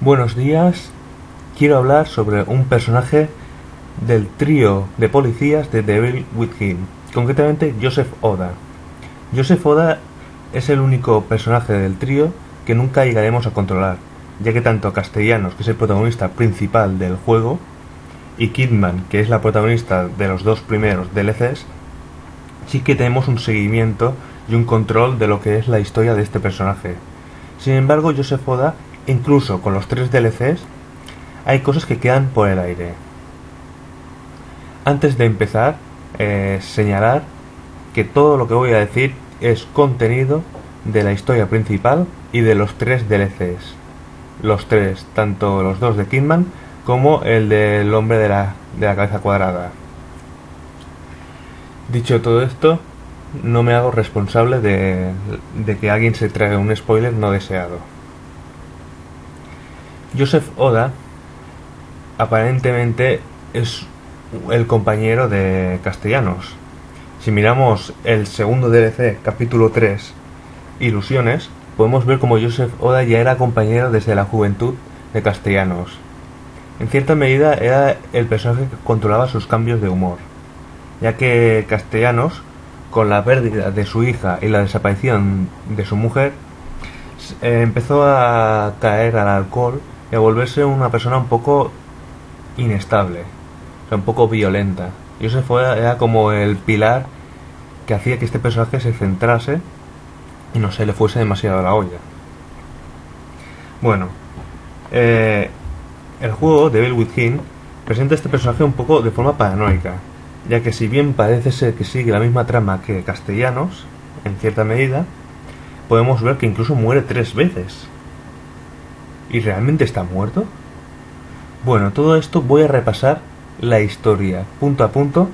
Buenos días, quiero hablar sobre un personaje del trío de policías de Devil Within, concretamente Joseph Oda. Joseph Oda es el único personaje del trío que nunca llegaremos a controlar, ya que tanto Castellanos, que es el protagonista principal del juego, y Kidman, que es la protagonista de los dos primeros DLCs, sí que tenemos un seguimiento y un control de lo que es la historia de este personaje. Sin embargo, Joseph Oda, incluso con los 3 DLCs, hay cosas que quedan por el aire. Antes de empezar, señalar que todo lo que voy a decir es contenido de la historia principal y de los 3 DLCs. Los 3, tanto los 2 de Kidman como el del hombre de la cabeza cuadrada. Dicho todo esto, no me hago responsable de que alguien se traiga un spoiler no deseado. Joseph Oda aparentemente es el compañero de Castellanos. Si miramos el segundo DLC, capítulo 3, Ilusiones, podemos ver como Joseph Oda ya era compañero desde la juventud de Castellanos. En cierta medida era el personaje que controlaba sus cambios de humor, ya que Castellanos, con la pérdida de su hija y la desaparición de su mujer, empezó a caer al alcohol y a volverse una persona un poco inestable, o sea, un poco violenta. Joseph Oda era como el pilar que hacía que este personaje se centrase y no se le fuese demasiado a la olla. Bueno, el juego Devil Within presenta a este personaje un poco de forma paranoica, ya que si bien parece ser que sigue la misma trama que Castellanos, en cierta medida, podemos ver que incluso muere 3 veces. ¿Y realmente está muerto? Bueno, todo esto voy a repasar la historia punto a punto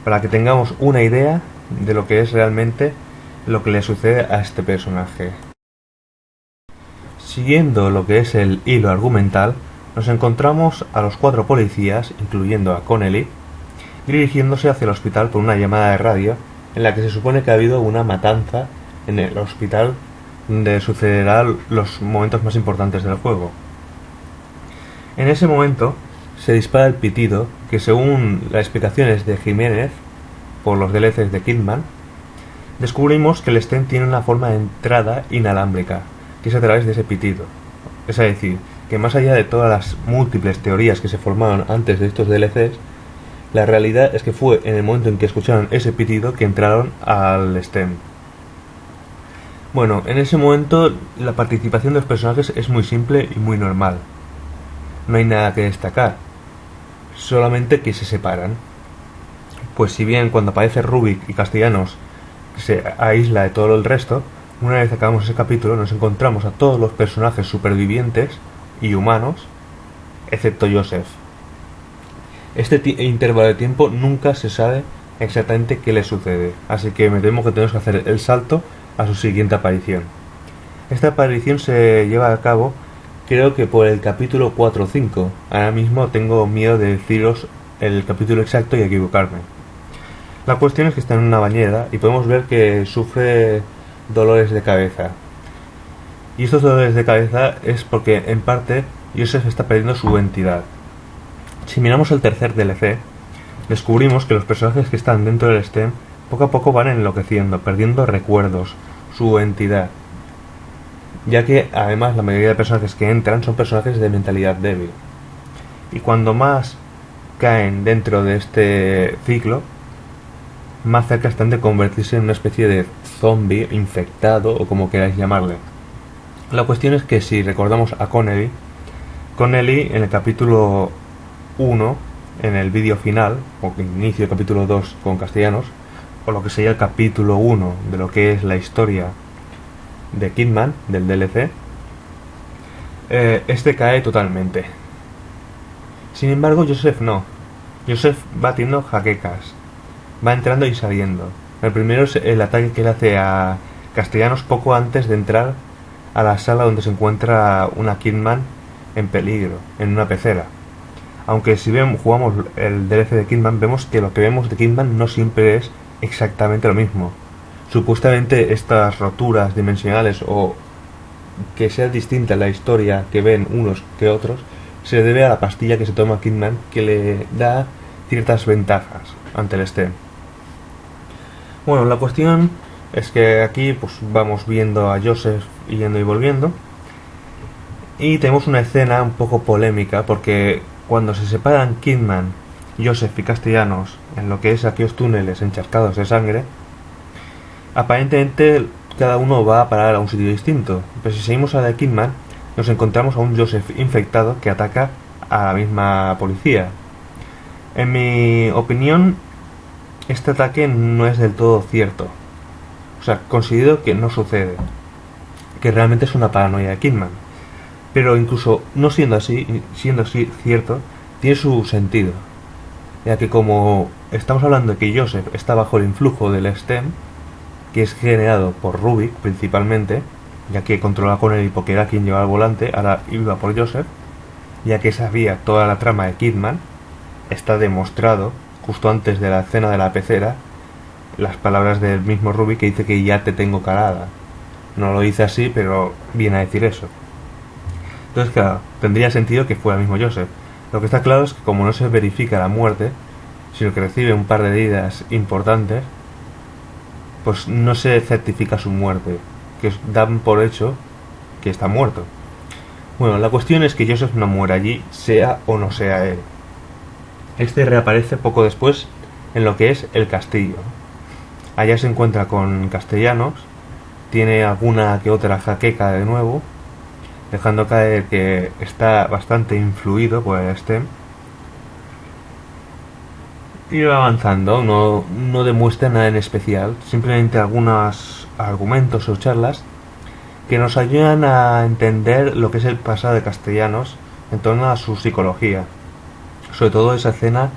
para que tengamos una idea de lo que es realmente lo que le sucede a este personaje. Siguiendo lo que es el hilo argumental, nos encontramos a los 4 policías, incluyendo a Connelly, dirigiéndose hacia el hospital por una llamada de radio en la que se supone que ha habido una matanza en el hospital donde sucederán los momentos más importantes del juego. En ese momento se dispara el pitido que, según las explicaciones de Jiménez por los DLCs de Kidman, descubrimos que el stem tiene una forma de entrada inalámbrica, que es a través de ese pitido. Es decir, que más allá de todas las múltiples teorías que se formaron antes de estos DLCs, la realidad es que fue en el momento en que escucharon ese pitido que entraron al stem. Bueno, en ese momento la participación de los personajes es muy simple y muy normal. No hay nada que destacar, solamente que se separan. Pues si bien cuando aparece Rubik y Castellanos se aísla de todo el resto, una vez acabamos ese capítulo nos encontramos a todos los personajes supervivientes y humanos, excepto Joseph. Este intervalo de tiempo nunca se sabe exactamente qué le sucede, así que me temo que tenemos que hacer el salto a su siguiente aparición. Esta aparición se lleva a cabo, creo que por el capítulo 4 o 5. Ahora mismo tengo miedo de deciros el capítulo exacto y equivocarme. La cuestión es que está en una bañera y podemos ver que sufre dolores de cabeza. Y estos dolores de cabeza es porque, en parte, Joseph está perdiendo su entidad. Si miramos el tercer DLC, descubrimos que los personajes que están dentro del stem poco a poco van enloqueciendo, perdiendo recuerdos, su entidad, ya que además la mayoría de personajes que entran son personajes de mentalidad débil. Y cuando más caen dentro de este ciclo, más cerca están de convertirse en una especie de zombie infectado o como queráis llamarle. La cuestión es que si recordamos a Connelly en el capítulo 1, en el vídeo final, o inicio del capítulo 2 con Castellanos, o lo que sería el capítulo 1 de lo que es la historia de Kidman, del DLC, este cae totalmente. Sin embargo, Joseph no. Joseph va haciendo jaquecas, va entrando y saliendo. El primero es el ataque que él hace a Castellanos poco antes de entrar a la sala donde se encuentra una Kidman en peligro, en una pecera. Aunque si jugamos el DLC de Kidman, vemos que lo que vemos de Kidman no siempre es exactamente lo mismo. Supuestamente estas roturas dimensionales o que sea distinta la historia que ven unos que otros se debe a la pastilla que se toma Kidman, que le da ciertas ventajas ante el STEM. Bueno, la cuestión es que aquí pues vamos viendo a Joseph yendo y volviendo, y tenemos una escena un poco polémica porque cuando se separan Kidman, Joseph y Castellanos en lo que es aquellos túneles encharcados de sangre, aparentemente cada uno va a parar a un sitio distinto, pero si seguimos a la de Kidman nos encontramos a un Joseph infectado que ataca a la misma policía. En mi opinión, este ataque no es del todo cierto. O sea, considero que no sucede, que realmente es una paranoia de Kidman. Pero incluso no siendo así cierto, tiene su sentido, ya que como estamos hablando de que Joseph está bajo el influjo del STEM, que es generado por Rubik principalmente, ya que controlaba con él porque era quien llevaba el volante, ahora iba por Joseph, ya que sabía toda la trama de Kidman. Está demostrado, justo antes de la escena de la pecera, las palabras del mismo Rubik que dice que ya te tengo calada. No lo dice así, pero viene a decir eso. Entonces, claro, tendría sentido que fuera el mismo Joseph. Lo que está claro es que como no se verifica la muerte, sino que recibe un par de heridas importantes, pues no se certifica su muerte, que dan por hecho que está muerto. Bueno, la cuestión es que Joseph no muere allí, sea o no sea él. Este reaparece poco después en lo que es el castillo. Allá se encuentra con Castellanos, tiene alguna que otra jaqueca de nuevo, dejando caer que está bastante influido por el STEM. Y va avanzando, no demuestra nada en especial, simplemente algunos argumentos o charlas que nos ayudan a entender lo que es el pasado de Castellanos en torno a su psicología. Sobre todo esa escena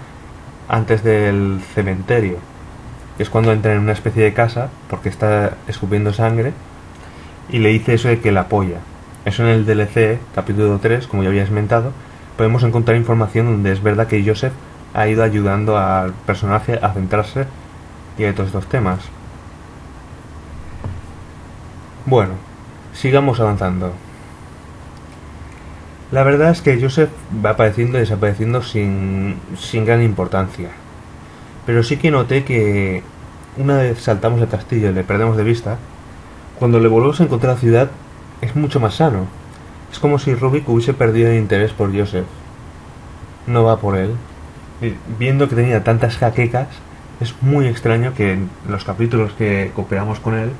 antes del cementerio, que es cuando entra en una especie de casa porque está escupiendo sangre y le dice eso de que la apoya. Eso en el DLC, capítulo 3, como ya había comentado, podemos encontrar información donde es verdad que Joseph ha ido ayudando al personaje a centrarse y a todos estos temas. Bueno, sigamos avanzando. La verdad es que Joseph va apareciendo y desapareciendo sin gran importancia. Pero sí que noté que una vez saltamos el castillo y le perdemos de vista, cuando le volvemos a encontrar la ciudad es mucho más sano. Es como si Rubik hubiese perdido el interés por Joseph. No va por él. Y viendo que tenía tantas jaquecas, es muy extraño que en los capítulos que cooperamos con él,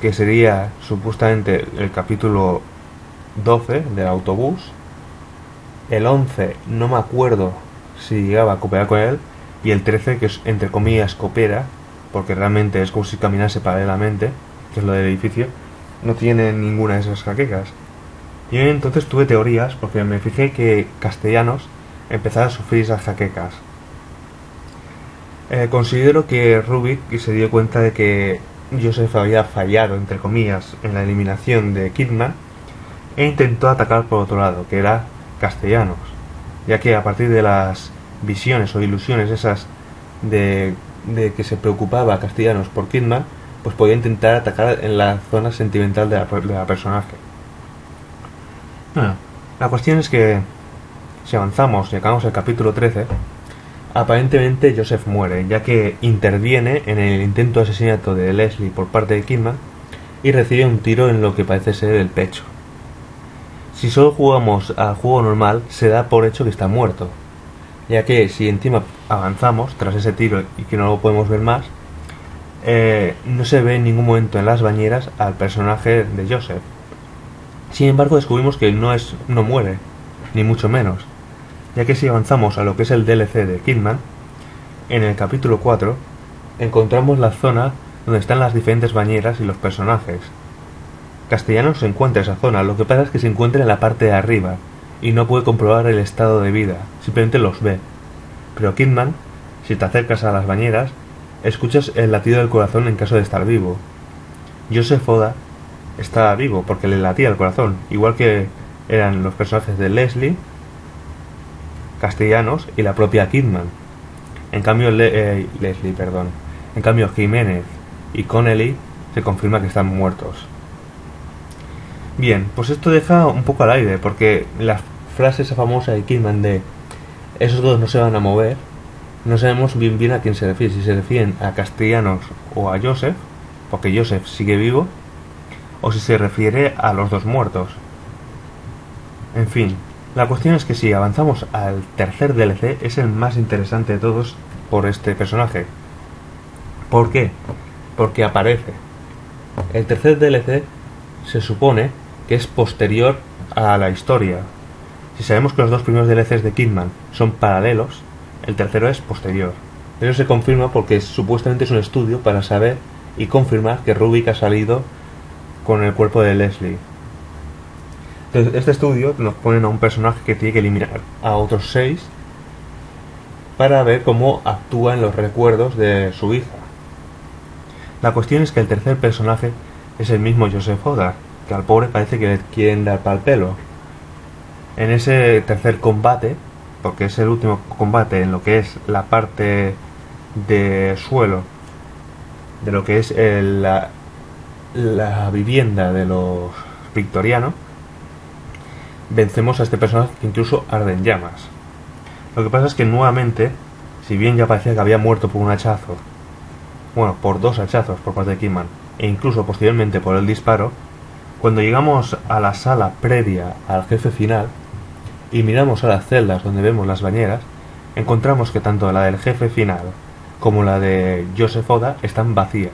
que sería supuestamente el capítulo 12 del autobús, el 11 no me acuerdo si llegaba a cooperar con él, y el 13 que es entre comillas coopera, porque realmente es como si caminase paralelamente, que es lo del edificio, no tiene ninguna de esas jaquecas. Y entonces tuve teorías porque me fijé que Castellanos empezaba a sufrir esas jaquecas. Considero que Rubik se dio cuenta de que Joseph había fallado, entre comillas, en la eliminación de Kidman e intentó atacar por otro lado, que era Castellanos, ya que a partir de las visiones o ilusiones esas de que se preocupaba Castellanos por Kidman, pues podía intentar atacar en la zona sentimental de la personaje. Bueno, la cuestión es que si avanzamos y acabamos el capítulo 13, aparentemente Joseph muere, ya que interviene en el intento de asesinato de Leslie por parte de Kidman y recibe un tiro en lo que parece ser el pecho. Si solo jugamos al juego normal, se da por hecho que está muerto, ya que si encima avanzamos tras ese tiro y que no lo podemos ver más, no se ve en ningún momento en las bañeras al personaje de Joseph. Sin embargo, descubrimos que no muere, ni mucho menos, ya que si avanzamos a lo que es el DLC de Kidman, en el capítulo 4 encontramos la zona donde están las diferentes bañeras y los personajes. Castellanos se encuentra esa zona, lo que pasa es que se encuentra en la parte de arriba y no puede comprobar el estado de vida, simplemente los ve. Pero Kidman, si te acercas a las bañeras, escuchas el latido del corazón en caso de estar vivo. Joseph Oda está vivo porque le latía el corazón, igual que eran los personajes de Leslie, Castellanos y la propia Kidman. En cambio En cambio Jiménez y Connelly se confirma que están muertos. Bien, pues esto deja un poco al aire, porque la frase esa famosa de Kidman de esos dos no se van a mover, no sabemos bien a quién se refiere, si se refieren a Castellanos o a Joseph, porque Joseph sigue vivo, o si se refiere a los dos muertos. En fin, la cuestión es que si avanzamos al tercer DLC, es el más interesante de todos por este personaje. ¿Por qué? Porque aparece. El tercer DLC se supone que es posterior a la historia. Si sabemos que los dos primeros DLCs de Kidman son paralelos, el tercero es posterior. Eso se confirma porque supuestamente es un estudio para saber y confirmar que Rubik ha salido con el cuerpo de Leslie. Entonces, este estudio nos ponen a un personaje que tiene que eliminar a otros 6 para ver cómo actúa en los recuerdos de su hija. La cuestión es que el tercer personaje es el mismo Joseph Oda, que al pobre parece que le quieren dar pa'l pelo. En ese tercer combate, porque es el último combate en lo que es la parte de suelo, de lo que es la vivienda de los victorianos, vencemos a este personaje que incluso arde en llamas. Lo que pasa es que nuevamente, si bien ya parecía que había muerto por un hachazo, bueno, por 2 hachazos por parte de Kidman, e incluso posteriormente por el disparo, cuando llegamos a la sala previa al jefe final y miramos a las celdas donde vemos las bañeras, encontramos que tanto la del jefe final como la de Joseph Oda están vacías.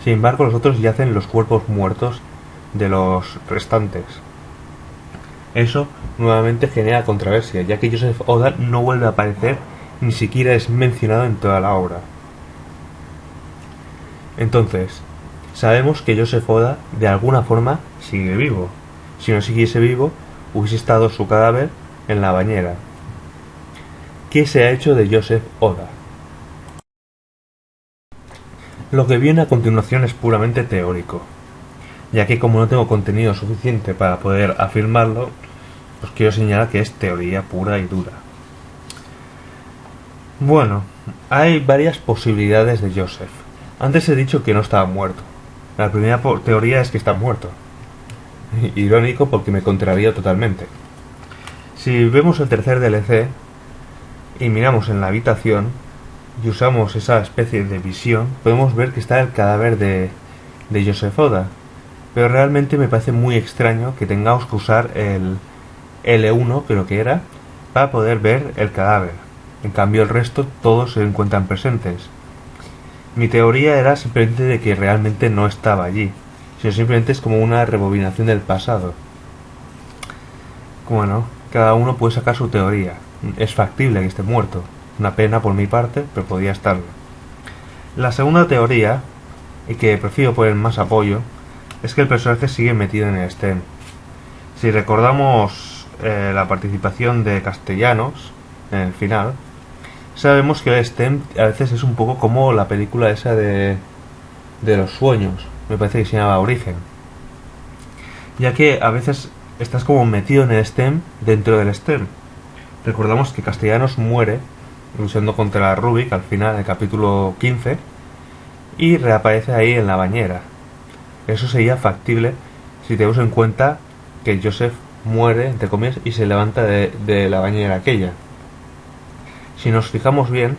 Sin embargo, los otros yacen los cuerpos muertos de los restantes. Eso nuevamente genera controversia, ya que Joseph Oda no vuelve a aparecer, ni siquiera es mencionado en toda la obra. Entonces, sabemos que Joseph Oda de alguna forma sigue vivo. Si no siguiese vivo, hubiese estado su cadáver en la bañera. ¿Qué se ha hecho de Joseph Oda? Lo que viene a continuación es puramente teórico, ya que como no tengo contenido suficiente para poder afirmarlo, os quiero señalar que es teoría pura y dura. Bueno, hay varias posibilidades de Joseph. Antes he dicho que no estaba muerto. La primera teoría es que está muerto. Irónico porque me contraría totalmente. Si vemos el tercer DLC y miramos en la habitación y usamos esa especie de visión, podemos ver que está el cadáver de Joseph Oda. Pero realmente me parece muy extraño que tengamos que usar el L1, creo que era, para poder ver el cadáver. En cambio el resto todos se encuentran presentes. Mi teoría era simplemente de que realmente no estaba allí, sino simplemente es como una rebobinación del pasado. Bueno, cada uno puede sacar su teoría. Es factible que esté muerto. Una pena por mi parte, pero podía estarlo. La segunda teoría, y que prefiero poner más apoyo, es que el personaje sigue metido en el STEM. Si recordamos la participación de Castellanos en el final, sabemos que el STEM a veces es un poco como la película esa de los sueños, me parece que se llama Origen, ya que a veces estás como metido en el STEM dentro del STEM. Recordamos que Castellanos muere luchando contra Rubik al final del capítulo 15 y reaparece ahí en la bañera. Eso sería factible si tenemos en cuenta que Joseph muere, entre comillas, y se levanta de la bañera aquella. Si nos fijamos bien,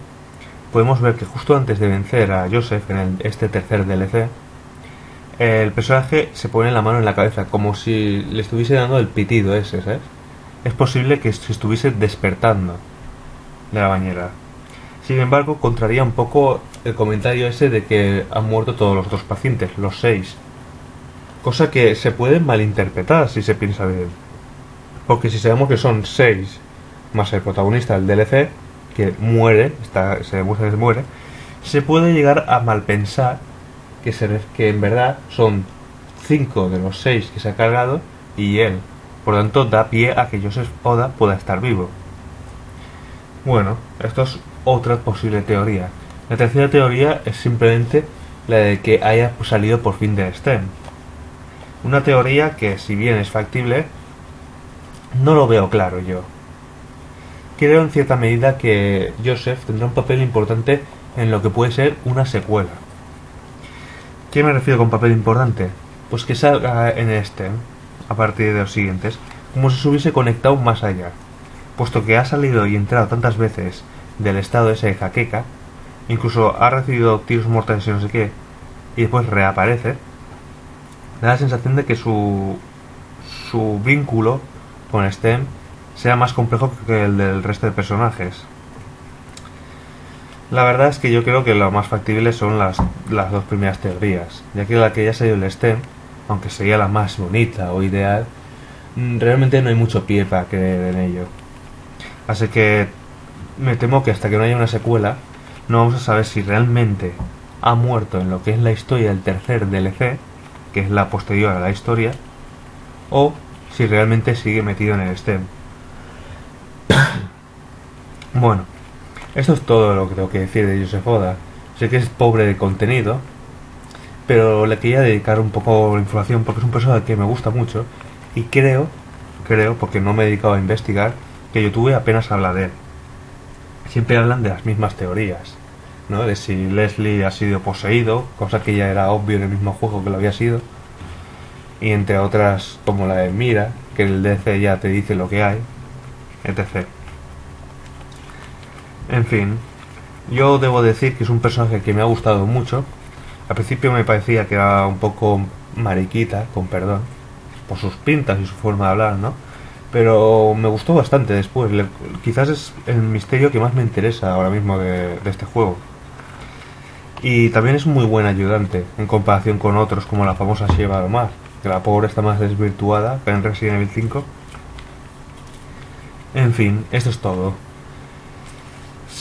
podemos ver que justo antes de vencer a Joseph en este tercer DLC, el personaje se pone la mano en la cabeza, como si le estuviese dando el pitido ese, ¿sabes? Es posible que se estuviese despertando de la bañera. Sin embargo, contraría un poco el comentario ese de que han muerto todos los 2 pacientes, los 6. Cosa que se puede malinterpretar si se piensa bien. Porque si sabemos que son 6 más el protagonista del DLC, que muere, se demuestra que se muere, se puede llegar a malpensar que en verdad son 5 de los 6 que se ha cargado y él. Por lo tanto, da pie a que Joseph Oda pueda estar vivo. Bueno, esto es otra posible teoría. La tercera teoría es simplemente la de que haya salido por fin del STEM. Una teoría que, si bien es factible, no lo veo claro yo. Creo en cierta medida que Joseph tendrá un papel importante en lo que puede ser una secuela. ¿Qué me refiero con papel importante? pues que salga en este, a partir de los siguientes, como si se hubiese conectado más allá, puesto que ha salido y entrado tantas veces del estado ese de jaqueca, incluso ha recibido tiros mortales y no sé qué, y después reaparece, da la sensación de que su vínculo con Stem sea más complejo que el del resto de personajes. La verdad es que yo creo que lo más factible son las dos primeras teorías, ya que la que ya ha salido el Stem, aunque sería la más bonita o ideal, realmente no hay mucho pie para creer en ello. Así que me temo que hasta que no haya una secuela no vamos a saber si realmente ha muerto en lo que es la historia del tercer DLC, que es la posterior a la historia, o si realmente sigue metido en el Stem. Bueno, esto es todo lo que tengo que decir de Joseph Oda. Sé que es pobre de contenido, pero le quería dedicar un poco de información porque es un personaje que me gusta mucho y creo, porque no me he dedicado a investigar, que YouTube apenas habla de él. Siempre hablan de las mismas teorías, ¿no? De si Leslie ha sido poseído, cosa que ya era obvio en el mismo juego que lo había sido, y entre otras como la de Mira, que el DC ya te dice lo que hay, etc. En fin, yo debo decir que es un personaje que me ha gustado mucho. Al principio me parecía que era un poco mariquita, con perdón, por sus pintas y su forma de hablar, ¿no? Pero me gustó bastante después. Quizás es el misterio que más me interesa ahora mismo de este juego. Y también es un muy buen ayudante en comparación con otros como la famosa Sheva Alomar, que la pobre está más desvirtuada que en Resident Evil 5. En fin, esto es todo.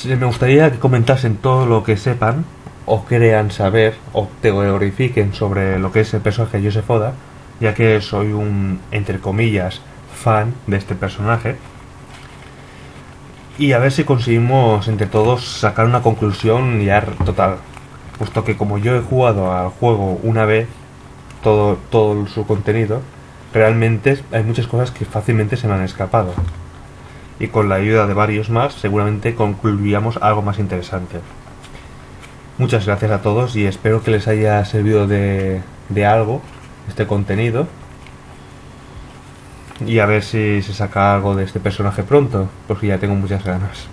Me gustaría que comentasen todo lo que sepan o crean saber o teorifiquen sobre lo que es el personaje de Joseph Oda, ya que soy un, entre comillas, fan de este personaje, y a ver si conseguimos entre todos sacar una conclusión ya total, puesto que como yo he jugado al juego una vez todo su contenido, realmente hay muchas cosas que fácilmente se me han escapado, y con la ayuda de varios más seguramente concluiríamos algo más interesante. Muchas gracias a todos y espero que les haya servido de algo este contenido, y a ver si se saca algo de este personaje pronto, porque ya tengo muchas ganas.